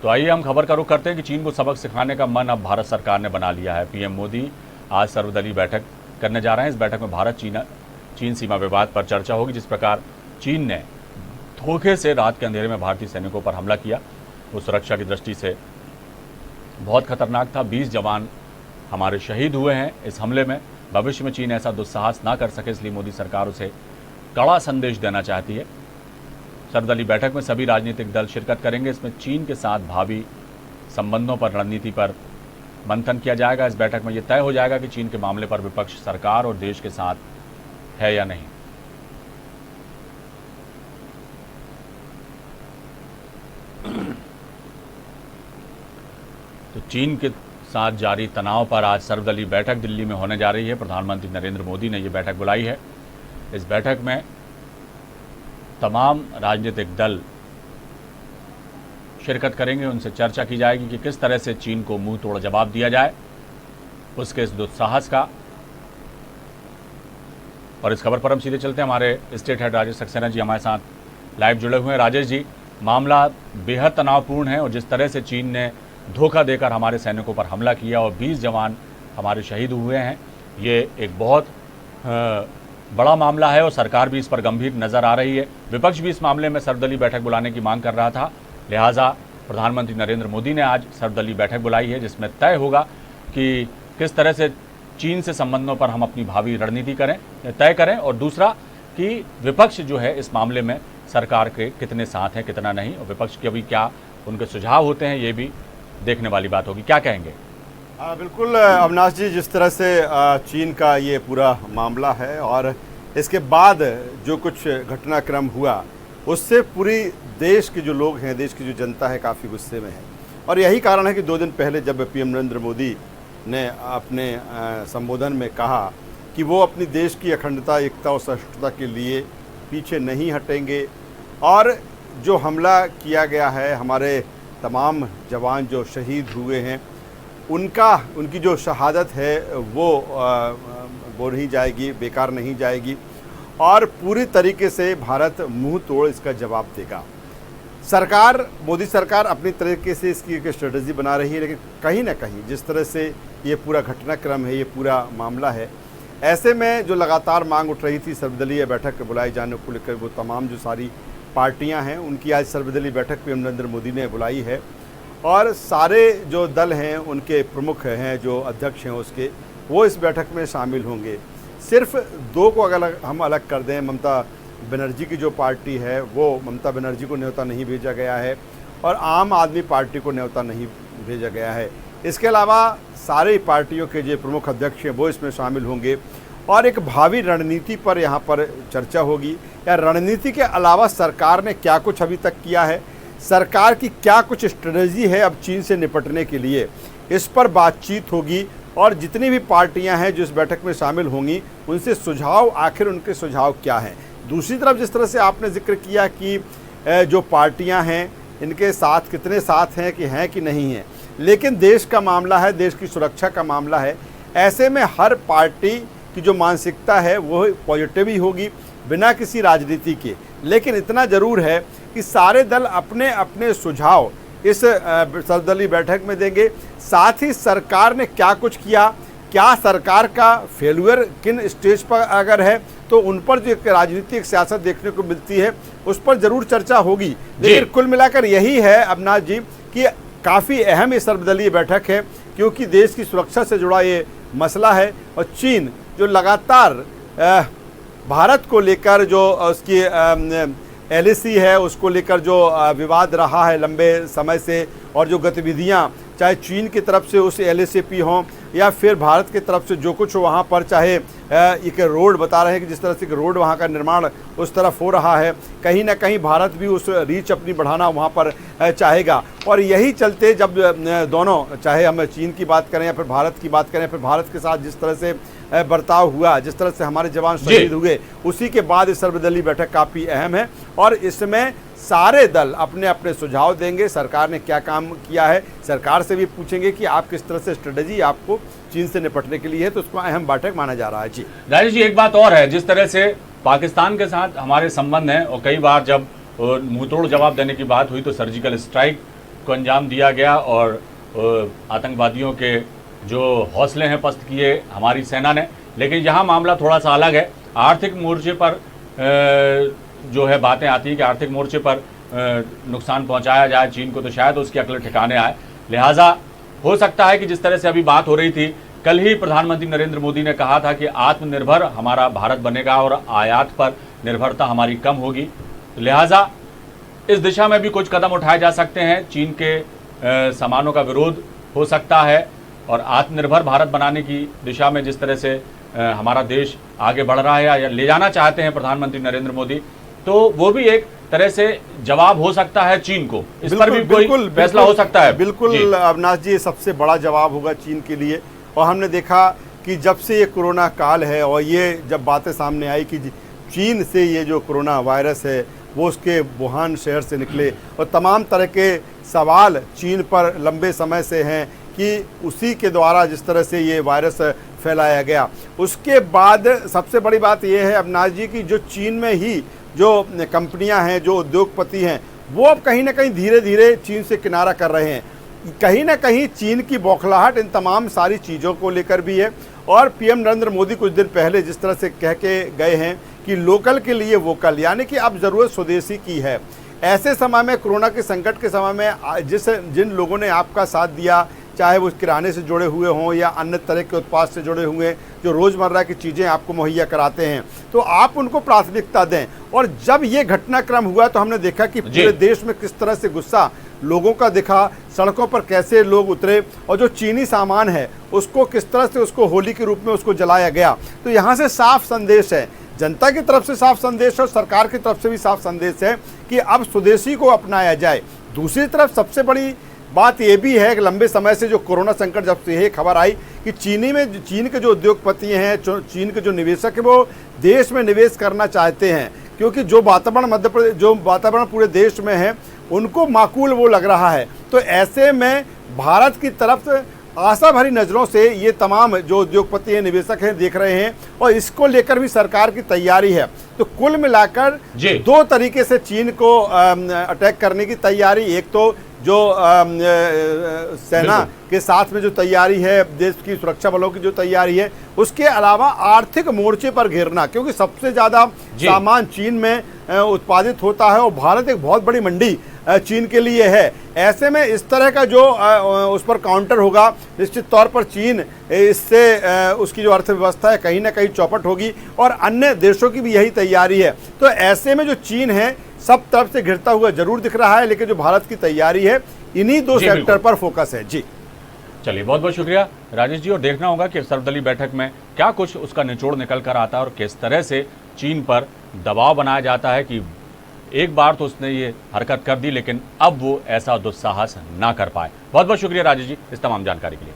तो आइए हम खबर का रुख करते हैं कि चीन को सबक सिखाने का मन अब भारत सरकार ने बना लिया है। पीएम मोदी आज सर्वदलीय बैठक करने जा रहे हैं। इस बैठक में भारत चीन सीमा विवाद पर चर्चा होगी। जिस प्रकार चीन ने धोखे से रात के अंधेरे में भारतीय सैनिकों पर हमला किया, वो सुरक्षा की दृष्टि से बहुत खतरनाक था। 20 जवान हमारे शहीद हुए हैं इस हमले में। भविष्य में चीन ऐसा दुस्साहस ना कर सके, इसलिए मोदी सरकार उसे कड़ा संदेश देना चाहती है। सर्वदलीय बैठक में सभी राजनीतिक दल शिरकत करेंगे। इसमें चीन के साथ भावी संबंधों पर, रणनीति पर मंथन किया जाएगा। इस बैठक में यह तय हो जाएगा कि चीन के मामले पर विपक्ष सरकार और देश के साथ है या नहीं। तो चीन के साथ जारी तनाव पर आज सर्वदलीय बैठक दिल्ली में होने जा रही है। प्रधानमंत्री नरेंद्र मोदी ने यह बैठक बुलाई है। इस बैठक में तमाम राजनीतिक दल शिरकत करेंगे। उनसे चर्चा की जाएगी कि किस तरह से चीन को मुंह तोड़ जवाब दिया जाए, उसके इस दुस्साहस का। और इस खबर पर हम सीधे चलते हैं। हमारे स्टेट हेड राजेश सक्सेना जी हमारे साथ लाइव जुड़े हुए हैं। राजेश जी, मामला बेहद तनावपूर्ण है और जिस तरह से चीन ने धोखा देकर हमारे सैनिकों पर हमला किया और 20 जवान हमारे शहीद हुए हैं, ये एक बहुत बड़ा मामला है और सरकार भी इस पर गंभीर नजर आ रही है। विपक्ष भी इस मामले में सर्वदलीय बैठक बुलाने की मांग कर रहा था। लिहाजा प्रधानमंत्री नरेंद्र मोदी ने आज सर्वदलीय बैठक बुलाई है, जिसमें तय होगा कि किस तरह से चीन से संबंधों पर हम अपनी भावी रणनीति तय करें, और दूसरा कि विपक्ष जो है इस मामले में सरकार के कितने साथ हैं, कितना नहीं, और विपक्ष के अभी क्या उनके सुझाव होते हैं, ये भी देखने वाली बात होगी। क्या कहेंगे? बिल्कुल अविनाश जी, जिस तरह से चीन का ये पूरा मामला है और इसके बाद जो कुछ घटनाक्रम हुआ, उससे पूरी देश के जो लोग हैं, देश की जो जनता है, काफ़ी गुस्से में है। और यही कारण है कि 2 दिन पहले जब पीएम नरेंद्र मोदी ने अपने संबोधन में कहा कि वो अपनी देश की अखंडता, एकता और सहिष्णुता के लिए पीछे नहीं हटेंगे, और जो हमला किया गया है, हमारे तमाम जवान जो शहीद हुए हैं, उनकी जो शहादत है वो नहीं जाएगी, बेकार नहीं जाएगी, और पूरी तरीके से भारत मुंह तोड़ इसका जवाब देगा। मोदी सरकार अपनी तरीके से इसकी एक स्ट्रेटजी बना रही है, लेकिन कहीं ना कहीं जिस तरह से ये पूरा घटनाक्रम है, ये पूरा मामला है, ऐसे में जो लगातार मांग उठ रही थी सर्वदलीय बैठक बुलाए जाने को लेकर, वो तमाम जो सारी पार्टियां हैं उनकी आज सर्वदलीय बैठक पीएम नरेंद्र मोदी ने बुलाई है। और सारे जो दल हैं, उनके प्रमुख हैं, जो अध्यक्ष हैं उसके, वो इस बैठक में शामिल होंगे। सिर्फ 2 को अगर हम अलग कर दें, ममता बनर्जी की जो पार्टी है, वो ममता बनर्जी को न्योता नहीं भेजा गया है, और आम आदमी पार्टी को न्योता नहीं भेजा गया है। इसके अलावा सारी पार्टियों के जो प्रमुख अध्यक्ष हैं वो इसमें शामिल होंगे, और एक भावी रणनीति पर यहाँ पर चर्चा होगी। या रणनीति के अलावा सरकार ने क्या कुछ अभी तक किया है, सरकार की क्या कुछ स्ट्रेटजी है अब चीन से निपटने के लिए, इस पर बातचीत होगी। और जितनी भी पार्टियां हैं जो इस बैठक में शामिल होंगी, उनसे सुझाव, आखिर उनके सुझाव क्या हैं। दूसरी तरफ जिस तरह से आपने जिक्र किया कि जो पार्टियां हैं, इनके साथ कितने साथ हैं कि नहीं हैं, लेकिन देश का मामला है, देश की सुरक्षा का मामला है। ऐसे में हर पार्टी की जो मानसिकता है वो पॉजिटिव ही होगी, बिना किसी राजनीति के। लेकिन इतना ज़रूर है कि सारे दल अपने अपने सुझाव इस सर्वदलीय बैठक में देंगे। साथ ही सरकार ने क्या कुछ किया, क्या सरकार का फेल्यूर किन स्टेज पर अगर है, तो उन पर जो एक राजनीतिक सियासत देखने को मिलती है, उस पर ज़रूर चर्चा होगी। लेकिन कुल मिलाकर यही है अविनाश जी कि काफ़ी अहम ये सर्वदलीय बैठक है, क्योंकि देश की सुरक्षा से जुड़ा ये मसला है। और चीन जो लगातार भारत को लेकर जो उसकी एलएसी है, उसको लेकर जो विवाद रहा है लंबे समय से, और जो गतिविधियां चाहे चीन की तरफ से उस एलएसीपी हों या फिर भारत की तरफ से जो कुछ वहां पर, चाहे एक रोड बता रहे हैं कि जिस तरह से एक रोड वहां का निर्माण उस तरफ हो रहा है, कहीं ना कहीं भारत भी उस रीच अपनी बढ़ाना वहां पर चाहेगा। और यही चलते जब दोनों, चाहे हम चीन की बात करें या फिर भारत की बात करें, फिर भारत के साथ जिस तरह से बर्ताव हुआ, जिस तरह से हमारे जवान शहीद हुए, उसी के बाद इस सर्वदलीय बैठक काफ़ी अहम है। और इसमें सारे दल अपने अपने सुझाव देंगे, सरकार ने क्या काम किया है, सरकार से भी पूछेंगे कि आप किस तरह से स्ट्रेटजी आपको चीन से निपटने के लिए है, तो उसको अहम बैठक माना जा रहा है। जी राजेश जी, एक बात और है, जिस तरह से पाकिस्तान के साथ हमारे संबंध हैं और कई बार जब मुंहतोड़ जवाब देने की बात हुई तो सर्जिकल स्ट्राइक को अंजाम दिया गया और आतंकवादियों के जो हौसले हैं पस्त किए हमारी सेना ने। लेकिन यहाँ मामला थोड़ा सा अलग है। आर्थिक मोर्चे पर जो है बातें आती हैं कि आर्थिक मोर्चे पर नुकसान पहुंचाया जाए चीन को, तो शायद उसकी अकल ठिकाने आए। लिहाजा हो सकता है कि जिस तरह से अभी बात हो रही थी, कल ही प्रधानमंत्री नरेंद्र मोदी ने कहा था कि आत्मनिर्भर हमारा भारत बनेगा और आयात पर निर्भरता हमारी कम होगी। लिहाजा इस दिशा में भी कुछ कदम उठाए जा सकते हैं। चीन के सामानों का विरोध हो सकता है और आत्मनिर्भर भारत बनाने की दिशा में जिस तरह से हमारा देश आगे बढ़ रहा है या ले जाना चाहते हैं प्रधानमंत्री नरेंद्र मोदी, तो वो भी एक तरह से जवाब हो सकता है चीन को। इस पर भी कोई फैसला हो सकता है। बिल्कुल अविनाश जी, सबसे बड़ा जवाब होगा चीन के लिए। और हमने देखा कि जब से ये कोरोना काल है और ये जब बातें सामने आई कि चीन से ये जो कोरोना वायरस है वो उसके वुहान शहर से निकले और तमाम तरह के सवाल चीन पर लंबे समय से हैं कि उसी के द्वारा जिस तरह से ये वायरस फैलाया गया, उसके बाद सबसे बड़ी बात यह है अविनाश जी की जो चीन में ही जो कंपनियां हैं, जो उद्योगपति हैं, वो अब कहीं ना कहीं धीरे धीरे चीन से किनारा कर रहे हैं। कहीं ना कहीं चीन की बौखलाहट इन तमाम सारी चीज़ों को लेकर भी है। और पीएम नरेंद्र मोदी कुछ दिन पहले जिस तरह से कह के गए हैं कि लोकल के लिए वोकल, यानी कि अब ज़रूरत स्वदेशी की है। ऐसे समय में, कोरोना के संकट के समय में जिन लोगों ने आपका साथ दिया, चाहे वो किराने से जुड़े हुए हों या अन्य तरह के उत्पाद से जुड़े हुए जो रोज़मर्रा की चीज़ें आपको मुहैया कराते हैं, तो आप उनको प्राथमिकता दें। और जब ये घटनाक्रम हुआ तो हमने देखा कि पूरे देश में किस तरह से गुस्सा लोगों का दिखा, सड़कों पर कैसे लोग उतरे और जो चीनी सामान है उसको किस तरह से उसको होली के रूप में उसको जलाया गया। तो यहाँ से साफ संदेश है, जनता की तरफ से साफ संदेश और सरकार की तरफ से भी साफ संदेश है कि अब स्वदेशी को अपनाया जाए। दूसरी तरफ सबसे बड़ी बात यह भी है कि लंबे समय से जो कोरोना संकट जब से यह खबर आई कि चीन के जो उद्योगपति हैं, चीन के जो निवेशक हैं, वो देश में निवेश करना चाहते हैं, क्योंकि जो वातावरण पूरे देश में है उनको माकूल वो लग रहा है। तो ऐसे में भारत की तरफ आशा भरी नज़रों से ये तमाम जो उद्योगपति हैं, निवेशक हैं, देख रहे हैं और इसको लेकर भी सरकार की तैयारी है। तो कुल मिलाकर दो तरीके से चीन को अटैक करने की तैयारी, एक तो जो सेना के साथ में जो तैयारी है, देश की सुरक्षा बलों की जो तैयारी है, उसके अलावा आर्थिक मोर्चे पर घेरना, क्योंकि सबसे ज़्यादा सामान चीन में उत्पादित होता है और भारत एक बहुत बड़ी मंडी चीन के लिए है। ऐसे में इस तरह का जो उस पर काउंटर होगा, निश्चित तौर पर चीन इससे उसकी जो अर्थव्यवस्था है कहीं ना कहीं चौपट होगी और अन्य देशों की भी यही तैयारी है। तो ऐसे में जो चीन है सब तरफ से घिरता हुआ जरूर दिख रहा है, लेकिन जो भारत की तैयारी है इन्हीं दो सेक्टर पर फोकस है। जी चलिए, बहुत बहुत शुक्रिया राजेश जी। और देखना होगा कि सर्वदलीय बैठक में क्या कुछ उसका निचोड़ निकल कर आता है और किस तरह से चीन पर दबाव बनाया जाता है कि एक बार तो उसने ये हरकत कर दी, लेकिन अब वो ऐसा दुस्साहस ना कर पाए। बहुत बहुत शुक्रिया राजेश जी इस तमाम जानकारी के लिए।